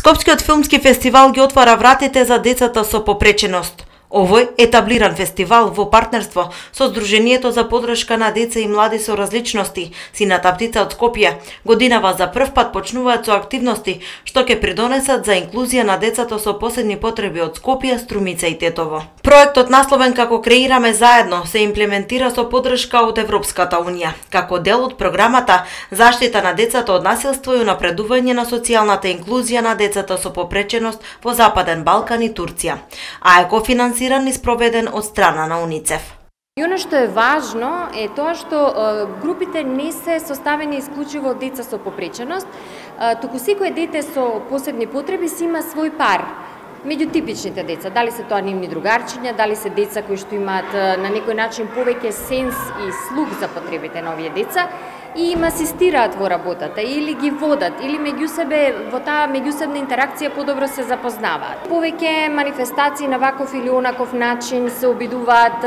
Скопскиот филмски фестивал ги отвара вратите за децата со попреченост. Овој етаблиран фестивал во партнерство со Сдруженијето за поддршка на деца и млади со различности, Сината птица од Скопје, годинава за прв пат почнуваат со активности што ќе придонесат за инклузија на децата со посебни потреби од Скопје, Струмица и Тетово. Проектот насловен како Креираме заедно се имплементира со поддршка од Европската унија, како дел од програмата Заштита на децата од насилство и унапредување на социјалната инклузија на децата со попреченост во Западен Балкан и Турција, а е кофинансиран и спроведен од страна на УНИЦЕФ. И оно што е важно е тоа што групите не се составени исклучиво од деца со попреченост, туку секој дете со посебни потреби си има свој пар меѓу типичните деца, дали се тоа нивни другарчиња, дали се деца кои што имаат на некој начин повеќе сенс и слух за потребите на овие деца и им асистираат во работата, или ги водат, или меѓу себе во таа меѓусебна интеракција подобро се запознаваат. Повеќе манифестации на ваков или онаков начин се обидуваат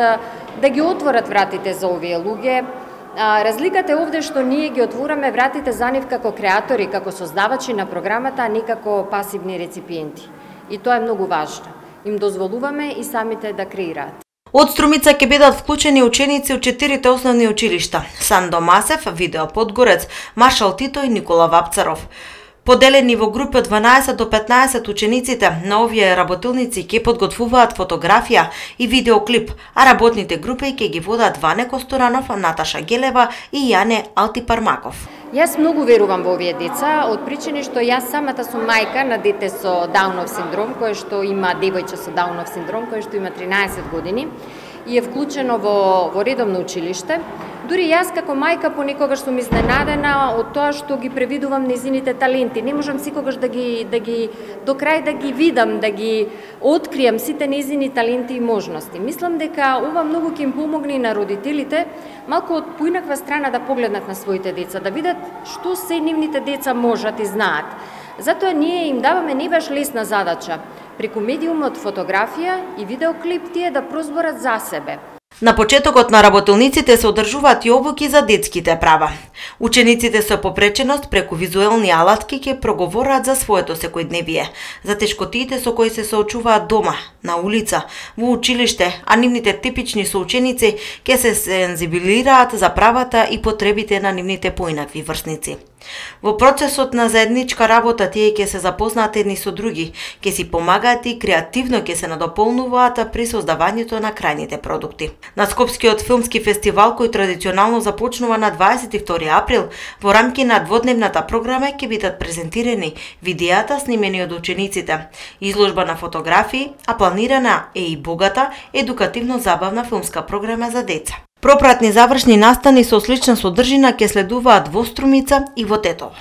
да ги отворат вратите за овие луѓе. Разликата е овде што ние ги отвораме вратите за нив како креатори, како создавачи на програмата, а не како пасивни реципиенти. И тоа е многу важно. Им дозволуваме и самите да креираат. Од Струмица ќе бидат вклучени ученици од 4 основни училишта: Сандо Масев, Видео Подгорец, Маршал Тито и Никола Вапцаров. Поделени во групи од 12 до 15 учениците на овие работилници ќе подготвуваат фотографија и видеоклип, а работните групи ќе ги водат Ване Костуранов, Наташа Гелева и Јане Алтипармаков. Јас многу верувам во овие деца, од причини што јас самата сум мајка на дете со Даунов синдром, кое што има девојче со Даунов синдром, кое што има 13 години и е вклучено во редовно училиште. Дури јас како мајка понекогаш сум изненадена од тоа што ги превидувам незините таленти. Не можам секогаш да ги до крај да ги видам, да ги откријам сите незини таленти и можности. Мислам дека ова многу ќе им помогне на родителите малку од поинаква страна да погледнат на своите деца, да видат што се нивните деца можат и знаат. Затоа ние им даваме не баш лесна задача, преку медиумот фотографија и видеоклип тие да прозборат за себе. На почетокот на работилниците се одржуваат и обуки за детските права. Учениците со попреченост преку визуелни алатки ќе проговораат за своето секојдневие, за тешкотиите со кои се соочуваат дома, на улица, во училиште, а нивните типични соученици ќе се сензибилираат за правата и потребите на нивните поинакви врсници. Во процесот на заедничка работа тие ќе се запознаат едни со други, ќе си помагаат и креативно ќе се надополнуваат при создавањето на крајните продукти. На Скопскиот филмски фестивал, кој традиционално започнува на 22 април, во рамки на дводневната програма ќе бидат презентирани видеата снимени од учениците, изложба на фотографии, а планирана е и богата едукативно-забавна филмска програма за деца. Пропратни завршни настани со слична содржина ќе следуваат во Струмица и во Тетово.